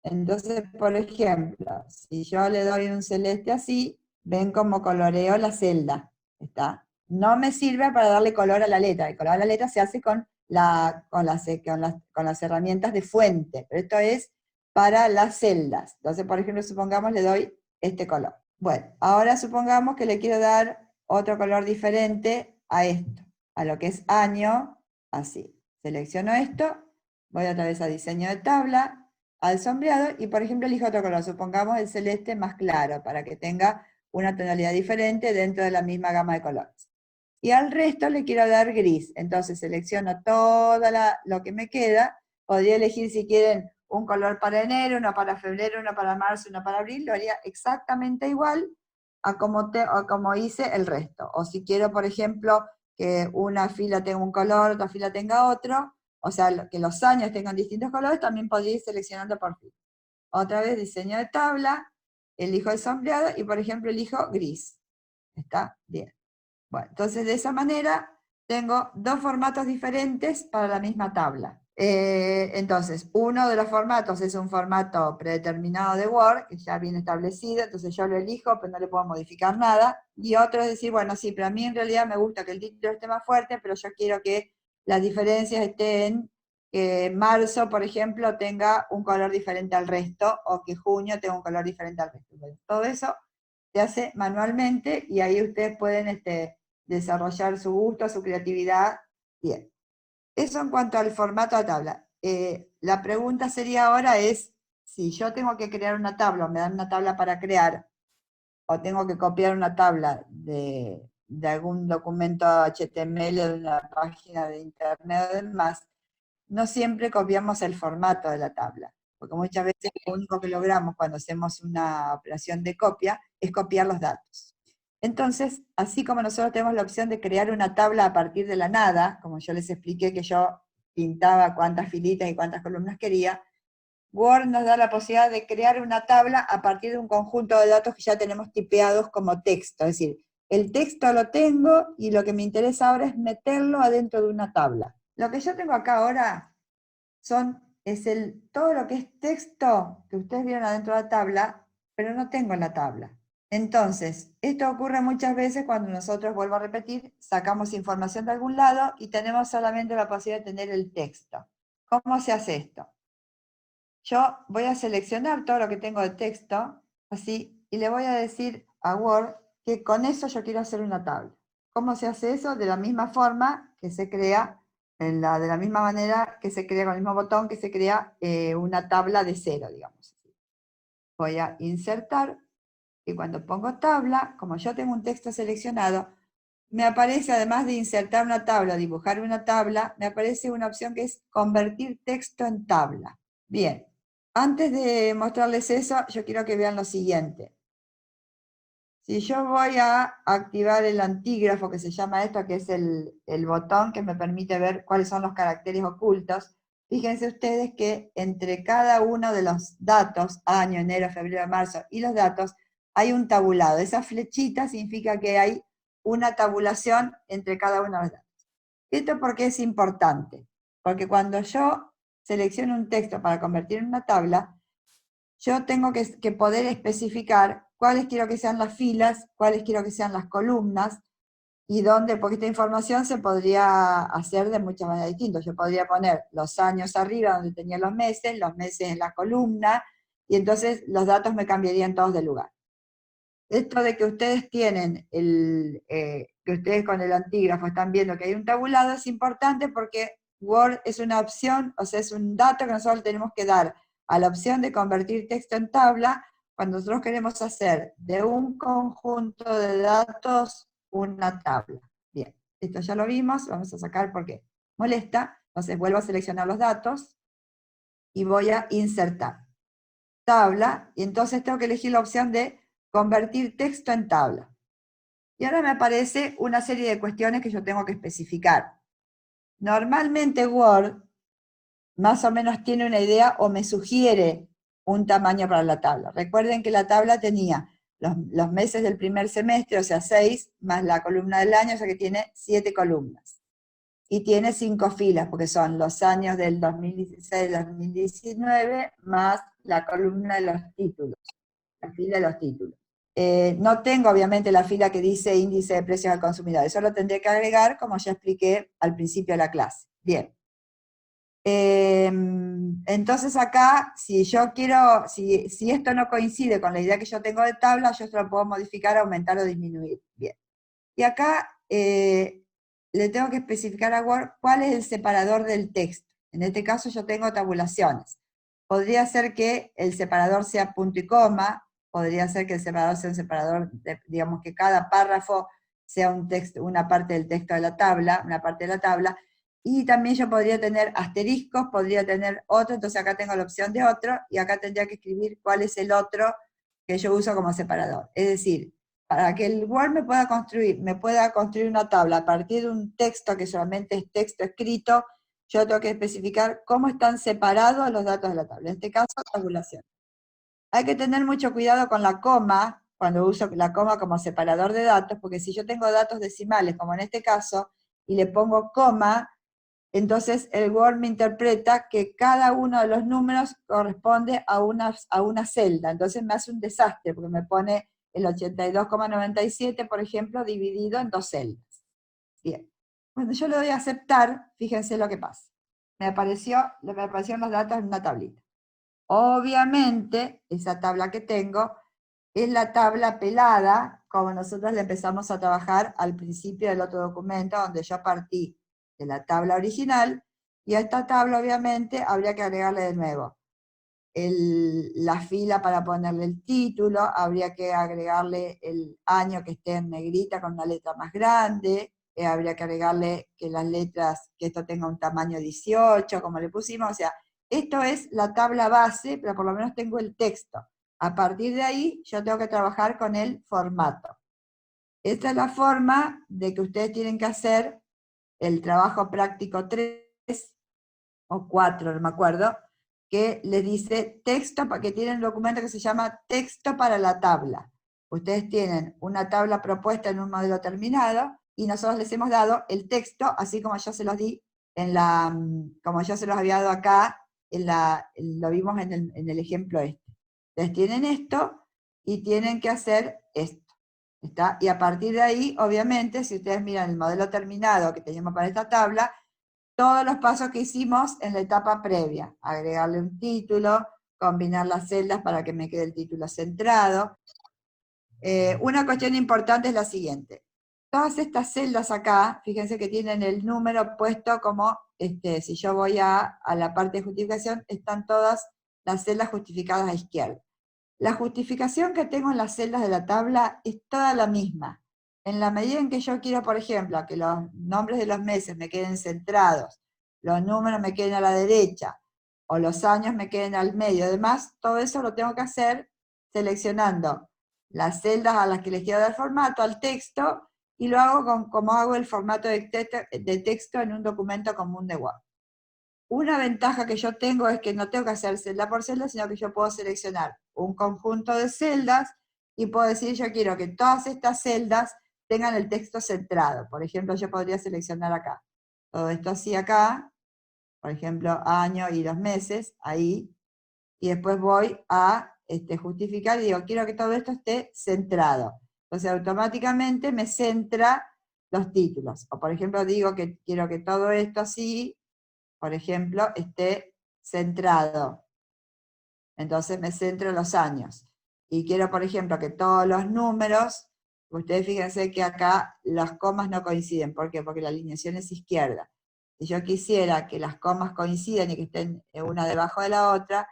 Entonces, por ejemplo, si yo le doy un celeste así, ven cómo coloreo la celda. ¿Está? No me sirve para darle color a la letra. El color a la letra se hace con las herramientas de fuente, pero esto es para las celdas. Entonces, por ejemplo, supongamos le doy este color. Bueno, ahora supongamos que le quiero dar otro color diferente a esto, a lo que es año, así. Selecciono esto, voy otra vez a diseño de tabla, al sombreado, y por ejemplo elijo otro color, supongamos el celeste más claro, para que tenga una tonalidad diferente dentro de la misma gama de colores. Y al resto le quiero dar gris, entonces selecciono todo lo que me queda, podría elegir si quieren un color para enero, uno para febrero, uno para marzo, uno para abril, lo haría exactamente igual a como hice el resto. O si quiero, por ejemplo, que una fila tenga un color, otra fila tenga otro, o sea, que los años tengan distintos colores, también podría ir seleccionando por fila. Otra vez diseño de tabla, elijo el sombreado y por ejemplo elijo gris. ¿Está? Bien. Bueno, entonces de esa manera tengo dos formatos diferentes para la misma tabla. Entonces, uno de los formatos es un formato predeterminado de Word, que ya viene establecido, entonces yo lo elijo, pero no le puedo modificar nada. Y otro es decir, bueno, sí, pero a mí en realidad me gusta que el título esté más fuerte, pero yo quiero que las diferencias estén en que marzo, por ejemplo, tenga un color diferente al resto, o que junio tenga un color diferente al resto. Bueno, todo eso se hace manualmente y ahí ustedes pueden desarrollar su gusto, su creatividad. Bien. Eso en cuanto al formato de tabla. La pregunta sería ahora es, si yo tengo que crear una tabla, o me dan una tabla para crear, o tengo que copiar una tabla de algún documento HTML de una página de internet o demás, no siempre copiamos el formato de la tabla, porque muchas veces lo único que logramos cuando hacemos una operación de copia es copiar los datos. Entonces, así como nosotros tenemos la opción de crear una tabla a partir de la nada, como yo les expliqué que yo pintaba cuántas filitas y cuántas columnas quería, Word nos da la posibilidad de crear una tabla a partir de un conjunto de datos que ya tenemos tipeados como texto. Es decir, el texto lo tengo y lo que me interesa ahora es meterlo adentro de una tabla. Lo que yo tengo acá ahora es todo lo que es texto que ustedes vieron adentro de la tabla, pero no tengo la tabla. Entonces, esto ocurre muchas veces cuando nosotros, vuelvo a repetir, sacamos información de algún lado y tenemos solamente la posibilidad de tener el texto. ¿Cómo se hace esto? Yo voy a seleccionar todo lo que tengo de texto, así, y le voy a decir a Word que con eso yo quiero hacer una tabla. ¿Cómo se hace eso? De la misma forma que se crea, de la misma manera que se crea con el mismo botón que se crea una tabla de cero, digamos. Voy a insertar, y cuando pongo tabla, como yo tengo un texto seleccionado, me aparece, además de insertar una tabla, dibujar una tabla, me aparece una opción que es convertir texto en tabla. Bien, antes de mostrarles eso, yo quiero que vean lo siguiente. Si yo voy a activar el antígrafo, que se llama esto, que es el botón que me permite ver cuáles son los caracteres ocultos, fíjense ustedes que entre cada uno de los datos, año, enero, febrero, marzo, y los datos, hay un tabulado. Esa flechita significa que hay una tabulación entre cada uno de los datos. ¿Esto por qué es importante? Porque cuando yo selecciono un texto para convertir en una tabla, yo tengo que poder especificar cuáles quiero que sean las filas, cuáles quiero que sean las columnas, y dónde, porque esta información se podría hacer de muchas maneras distintas. Yo podría poner los años arriba donde tenía los meses en la columna, y entonces los datos me cambiarían todos de lugar. Esto de que ustedes tienen, que ustedes con el antígrafo están viendo que hay un tabulado es importante porque Word es una opción, o sea, es un dato que nosotros tenemos que dar a la opción de convertir texto en tabla cuando nosotros queremos hacer de un conjunto de datos una tabla. Bien, esto ya lo vimos, vamos a sacar porque molesta, entonces vuelvo a seleccionar los datos y voy a insertar tabla, y entonces tengo que elegir la opción de convertir texto en tabla. Y ahora me aparece una serie de cuestiones que yo tengo que especificar. Normalmente Word más o menos tiene una idea o me sugiere un tamaño para la tabla. Recuerden que la tabla tenía los meses del primer semestre, o sea 6, más la columna del año, o sea que tiene 7 columnas. Y tiene 5 filas, porque son los años del 2016-2019, más la columna de los títulos, la fila de los títulos. No tengo obviamente la fila que dice índice de precios al consumidor, eso lo tendré que agregar como ya expliqué al principio de la clase. Bien. Entonces acá, si yo quiero, si esto no coincide con la idea que yo tengo de tabla, yo esto lo puedo modificar, aumentar o disminuir. Bien. Y acá le tengo que especificar a Word cuál es el separador del texto. En este caso yo tengo tabulaciones. Podría ser que el separador sea punto y coma, podría ser que el separador sea un separador, digamos que cada párrafo sea un texto, una parte del texto de la tabla, una parte de la tabla, y también yo podría tener asteriscos, podría tener otro, entonces acá tengo la opción de otro, y acá tendría que escribir cuál es el otro que yo uso como separador. Es decir, para que el Word me pueda construir una tabla a partir de un texto que solamente es texto escrito, yo tengo que especificar cómo están separados los datos de la tabla. En este caso, tabulación. Hay que tener mucho cuidado con la coma, cuando uso la coma como separador de datos, porque si yo tengo datos decimales, como en este caso, y le pongo coma, entonces el Word me interpreta que cada uno de los números corresponde a una celda, entonces me hace un desastre, porque me pone el 82,97, por ejemplo, dividido en 2 celdas. Bien, cuando yo le doy a aceptar, fíjense lo que pasa. Me aparecieron los datos en una tablita. Obviamente, esa tabla que tengo es la tabla pelada, como nosotros le empezamos a trabajar al principio del otro documento, donde yo partí de la tabla original, y a esta tabla obviamente habría que agregarle de nuevo la fila para ponerle el título, habría que agregarle el año que esté en negrita con una letra más grande, habría que agregarle que las letras, que esto tenga un tamaño 18, como le pusimos, o sea, esto es la tabla base, pero por lo menos tengo el texto. A partir de ahí, yo tengo que trabajar con el formato. Esta es la forma de que ustedes tienen que hacer el trabajo práctico 3 o 4, no me acuerdo, que les dice texto, que tienen un documento que se llama texto para la tabla. Ustedes tienen una tabla propuesta en un modelo terminado, y nosotros les hemos dado el texto, así como yo se los di como yo se los había dado acá, lo vimos en el ejemplo este. Entonces tienen esto, y tienen que hacer esto. ¿Está? Y a partir de ahí, obviamente, si ustedes miran el modelo terminado que teníamos para esta tabla, todos los pasos que hicimos en la etapa previa, agregarle un título, combinar las celdas para que me quede el título centrado. Una cuestión importante es la siguiente. Todas estas celdas acá, fíjense que tienen el número puesto como, si yo voy a la parte de justificación, están todas las celdas justificadas a izquierda. La justificación que tengo en las celdas de la tabla es toda la misma. En la medida en que yo quiero, por ejemplo, que los nombres de los meses me queden centrados, los números me queden a la derecha, o los años me queden al medio, además, todo eso lo tengo que hacer seleccionando las celdas a las que les quiero dar formato, al texto, y lo hago como hago el formato de texto en un documento común de Word. Una ventaja que yo tengo es que no tengo que hacer celda por celda, sino que yo puedo seleccionar un conjunto de celdas y puedo decir, yo quiero que todas estas celdas tengan el texto centrado. Por ejemplo, yo podría seleccionar acá. Todo esto así acá, por ejemplo, año y los meses, ahí, y después voy a justificar y digo, quiero que todo esto esté centrado. Entonces automáticamente me centra los títulos. O por ejemplo digo que quiero que todo esto así, por ejemplo, esté centrado. Entonces me centro los años. Y quiero, por ejemplo, que todos los números, ustedes fíjense que acá las comas no coinciden. ¿Por qué? Porque la alineación es izquierda. Si yo quisiera que las comas coincidan y que estén una debajo de la otra,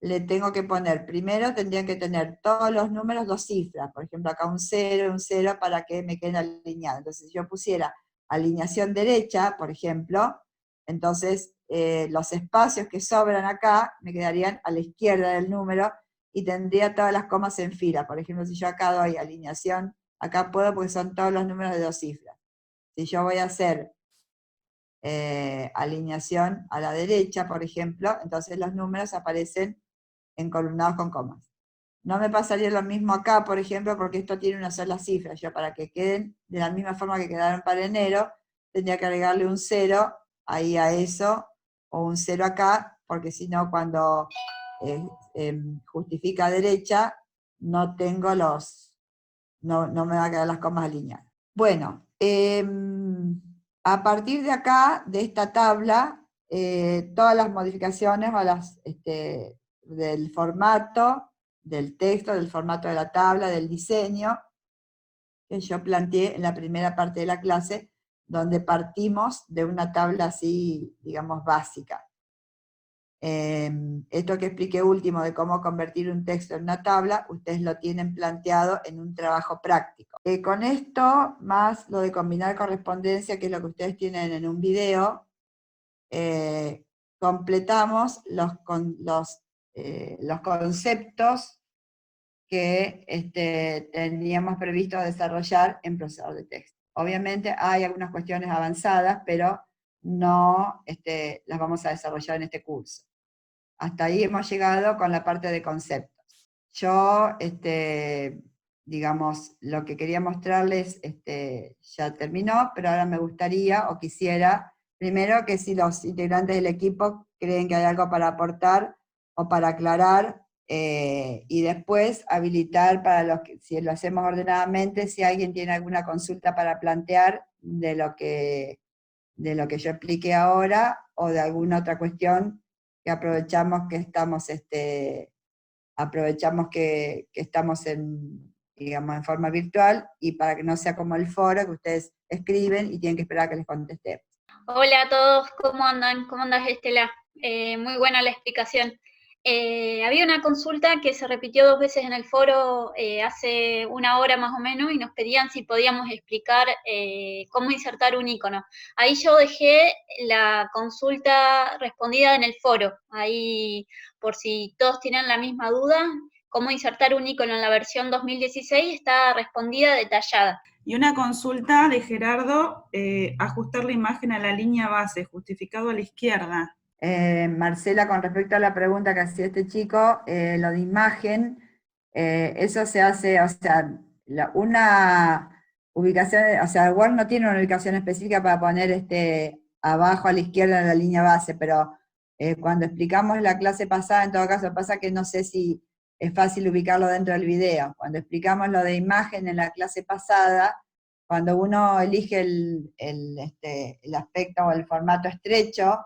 le tengo que poner, primero tendrían que tener todos los números dos cifras, por ejemplo acá un 0 y un 0 para que me queden alineados. Entonces si yo pusiera alineación derecha, por ejemplo, entonces los espacios que sobran acá me quedarían a la izquierda del número y tendría todas las comas en fila. Por ejemplo, si yo acá doy alineación, acá puedo porque son todos los números de dos cifras. Si yo voy a hacer alineación a la derecha, por ejemplo, entonces los números aparecen encolumnados con comas. No me pasaría lo mismo acá, por ejemplo, porque esto tiene una sola cifra. Yo para que queden de la misma forma que quedaron para enero, tendría que agregarle un 0 ahí a eso, o un 0 acá, porque si no cuando justifica derecha, no tengo no me va a quedar las comas alineadas. Bueno, a partir de acá, de esta tabla, todas las modificaciones o del formato, del texto, del formato de la tabla, del diseño, que yo planteé en la primera parte de la clase, donde partimos de una tabla así, digamos, básica. Esto que expliqué último de cómo convertir un texto en una tabla, ustedes lo tienen planteado en un trabajo práctico. Con esto, más lo de combinar correspondencia, que es lo que ustedes tienen en un video, completamos los conceptos que teníamos previsto desarrollar en procesador de texto. Obviamente hay algunas cuestiones avanzadas, pero no las vamos a desarrollar en este curso. Hasta ahí hemos llegado con la parte de conceptos. Yo, digamos, lo que quería mostrarles ya terminó, pero ahora me gustaría o quisiera, primero, que si los integrantes del equipo creen que hay algo para aportar o para aclarar, y después habilitar para los que, si lo hacemos ordenadamente, si alguien tiene alguna consulta para plantear de lo que yo expliqué ahora, o de alguna otra cuestión que aprovechamos que estamos, digamos, en forma virtual, y para que no sea como el foro, que ustedes escriben y tienen que esperar a que les contestemos. Hola a todos, ¿cómo andan? ¿Cómo andas, Estela? Muy buena la explicación. Había una consulta que se repitió 2 veces en el foro hace una hora más o menos, y nos pedían si podíamos explicar cómo insertar un icono. Ahí yo dejé la consulta respondida en el foro, ahí por si todos tienen la misma duda, cómo insertar un icono en la versión 2016 está respondida detallada. Y una consulta de Gerardo, ajustar la imagen a la línea base, justificado a la izquierda. Marcela, con respecto a la pregunta que hacía este chico, lo de imagen, eso se hace, o sea, una ubicación, o sea, Word no tiene una ubicación específica para poner abajo a la izquierda en la línea base, pero cuando explicamos la clase pasada, en todo caso, pasa que no sé si es fácil ubicarlo dentro del video. Cuando explicamos lo de imagen en la clase pasada, cuando uno elige el aspecto o el formato estrecho,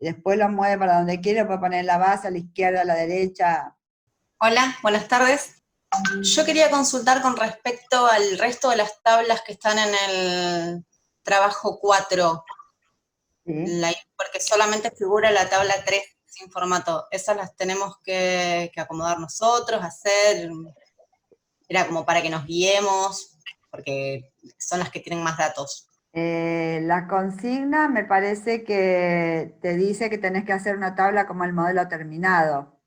y después lo mueve para donde quiere, puede poner la base a la izquierda, a la derecha. Hola, buenas tardes. Yo quería consultar con respecto al resto de las tablas que están en el trabajo 4, ¿Sí? Porque solamente figura la tabla 3 sin formato. ¿Esas las tenemos que acomodar nosotros, hacer? Era como para que nos guiemos, porque son las que tienen más datos. La consigna me parece que te dice que tenés que hacer una tabla como el modelo terminado.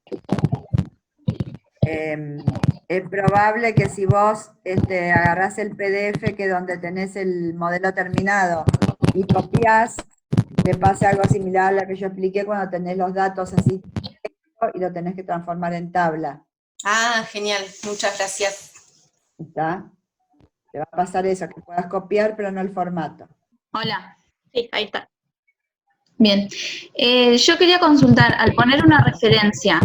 es probable que si vos agarrás el PDF que donde tenés el modelo terminado y copiás, te pase algo similar a lo que yo expliqué cuando tenés los datos así y lo tenés que transformar en tabla. Ah, genial, muchas gracias. ¿Está? Te va a pasar eso, que puedas copiar pero no el formato. Hola. Sí, ahí está. Bien. Yo quería consultar, al poner una referencia,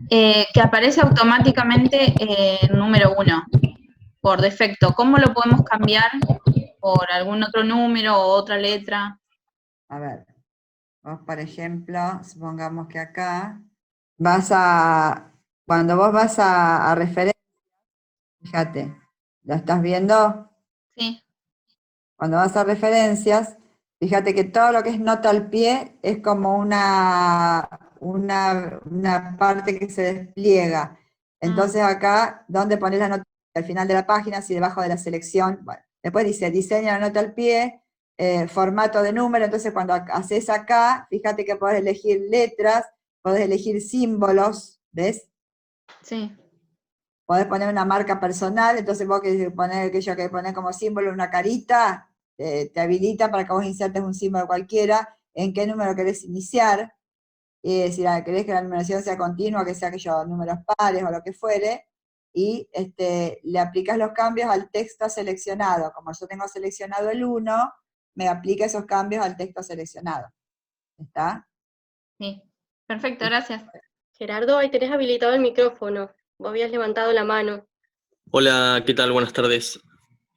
que aparece automáticamente número 1, por defecto, ¿cómo lo podemos cambiar por algún otro número o otra letra? A ver, vos por ejemplo, supongamos que acá cuando vos vas a referencia, fíjate, ¿lo estás viendo? Sí. Cuando vas a referencias, fíjate que todo lo que es nota al pie es como una parte que se despliega. Entonces acá, ¿dónde pones la nota? Al final de la página, si debajo de la selección, bueno, después dice diseña la nota al pie, formato de número, entonces cuando haces acá, fíjate que podés elegir letras, podés elegir símbolos, ¿ves? Sí. Podés poner una marca personal, entonces vos que poner como símbolo una carita, te habilita para que vos insertes un símbolo cualquiera, en qué número querés iniciar, y decir, querés que la numeración sea continua, que sea números pares o lo que fuere, y le aplicas los cambios al texto seleccionado. Como yo tengo seleccionado el 1, me aplica esos cambios al texto seleccionado. ¿Está? Sí. Perfecto, gracias. Gerardo, ahí tenés habilitado el micrófono. Vos habías levantado la mano. Hola, ¿qué tal? Buenas tardes.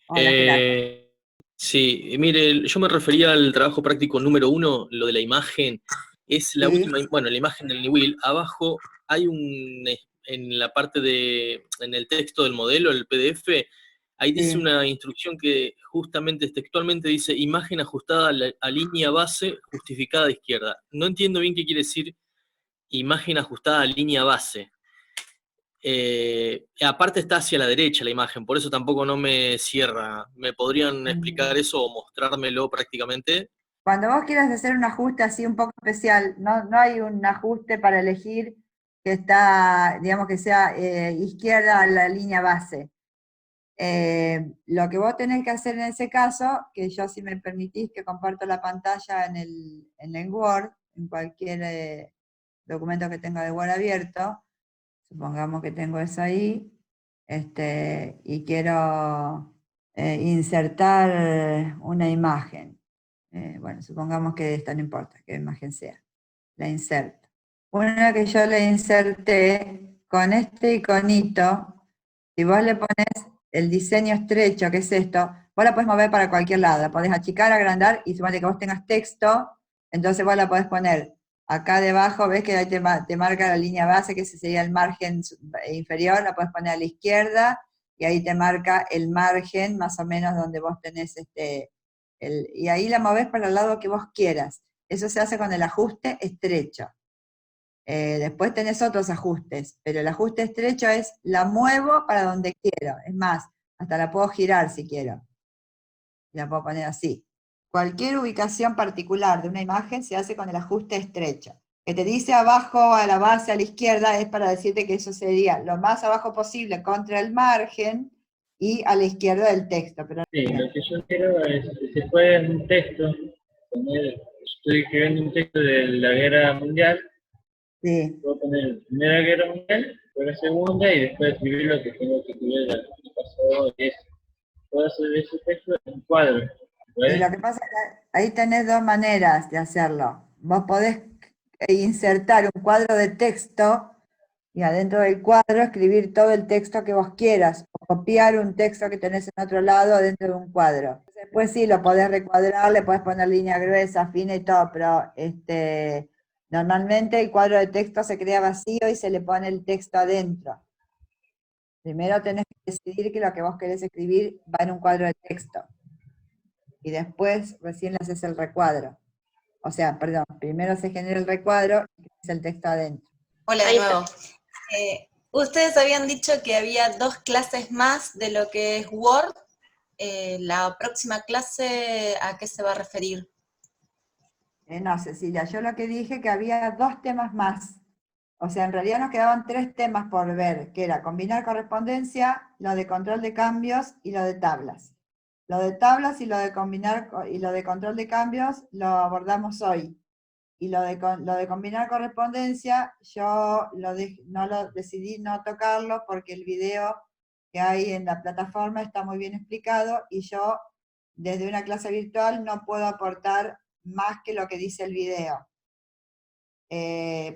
Hola, Gerardo. Sí, mire, yo me refería al trabajo práctico número 1, lo de la imagen. Es la Sí. última, bueno, la imagen del Niwil. Abajo hay en la parte en el texto del modelo, el PDF, ahí dice Sí. una instrucción que justamente textualmente dice imagen ajustada a línea base justificada a izquierda. No entiendo bien qué quiere decir imagen ajustada a línea base. Aparte está hacia la derecha la imagen, por eso tampoco no me cierra. ¿Me podrían explicar eso o mostrármelo prácticamente? Cuando vos quieras hacer un ajuste así un poco especial, no hay un ajuste para elegir que está, digamos que sea izquierda a la línea base. Lo que vos tenés que hacer en ese caso, que yo si me permitís que comparto la pantalla en el Word, en cualquier documento que tenga de Word abierto, supongamos que tengo eso ahí, y quiero insertar una imagen. Bueno, supongamos que esta no importa, que imagen sea. La inserto. Una que yo le inserté con este iconito, si vos le pones el diseño estrecho, que es esto, vos la podés mover para cualquier lado, la podés achicar, agrandar, y supone que vos tengas texto, entonces vos la podés poner acá debajo, ves que ahí te marca la línea base, que ese sería el margen inferior, la podés poner a la izquierda, y ahí te marca el margen, más o menos donde vos tenés y ahí la movés para el lado que vos quieras. Eso se hace con el ajuste estrecho. Después tenés otros ajustes, pero el ajuste estrecho es la muevo para donde quiero. Es más, hasta la puedo girar si quiero. La puedo poner así. Cualquier ubicación particular de una imagen se hace con el ajuste estrecho. Que te dice abajo a la base a la izquierda es para decirte que eso sería lo más abajo posible contra el margen y a la izquierda del texto. Pero sí, lo que yo quiero es, si se puede en un texto, estoy escribiendo un texto de la Guerra Mundial, sí. puedo poner Primera Guerra Mundial, después la Segunda, y después escribir lo que tengo que escribir, lo que pasó, y eso. Puedo hacer ese texto en un cuadro. Y lo que pasa es que ahí tenés dos maneras de hacerlo. Vos podés insertar un cuadro de texto y adentro del cuadro escribir todo el texto que vos quieras, o copiar un texto que tenés en otro lado dentro de un cuadro. Después sí, lo podés recuadrar, le podés poner línea gruesa, fina y todo, pero normalmente el cuadro de texto se crea vacío y se le pone el texto adentro. Primero tenés que decidir que lo que vos querés escribir va en un cuadro de texto. Y después recién le haces el recuadro. O sea, perdón, primero se genera el recuadro y es el texto adentro. Hola de nuevo. Ustedes habían dicho que había 2 clases más de lo que es Word. La próxima clase, ¿a qué se va a referir? No, Cecilia, yo lo que dije que había 2 temas más. O sea, en realidad nos quedaban 3 temas por ver, que era combinar correspondencia, lo de control de cambios y lo de tablas. Lo de tablas y lo de combinar y lo de control de cambios lo abordamos hoy. Y lo de combinar correspondencia, yo decidí no tocarlo porque el video que hay en la plataforma está muy bien explicado y yo desde una clase virtual no puedo aportar más que lo que dice el video.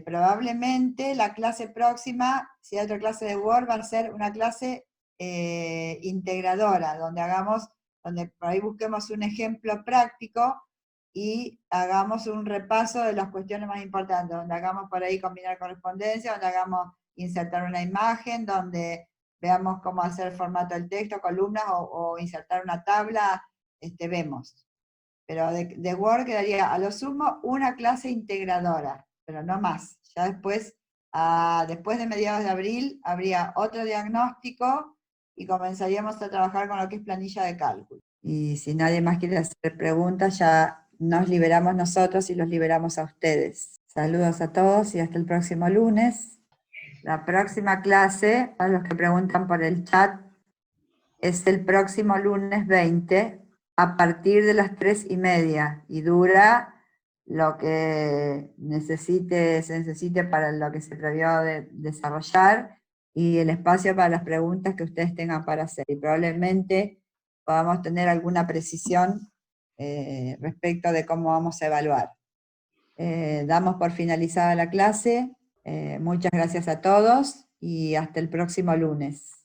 Probablemente la clase próxima, si hay otra clase de Word, va a ser una clase integradora, donde por ahí busquemos un ejemplo práctico y hagamos un repaso de las cuestiones más importantes, donde hagamos por ahí combinar correspondencia, donde hagamos insertar una imagen, donde veamos cómo hacer el formato del texto, columnas o insertar una tabla, vemos. Pero de Word quedaría a lo sumo una clase integradora, pero no más. Ya después de mediados de abril, habría otro diagnóstico y comenzaríamos a trabajar con lo que es planilla de cálculo. Y si nadie más quiere hacer preguntas, ya nos liberamos nosotros y los liberamos a ustedes. Saludos a todos y hasta el próximo lunes. La próxima clase, para los que preguntan por el chat, es el próximo lunes 20, a partir de las 3:30, y dura lo que se necesite para lo que se previó de desarrollar, y el espacio para las preguntas que ustedes tengan para hacer, y probablemente podamos tener alguna precisión respecto de cómo vamos a evaluar. Damos por finalizada la clase. Muchas gracias a todos y hasta el próximo lunes.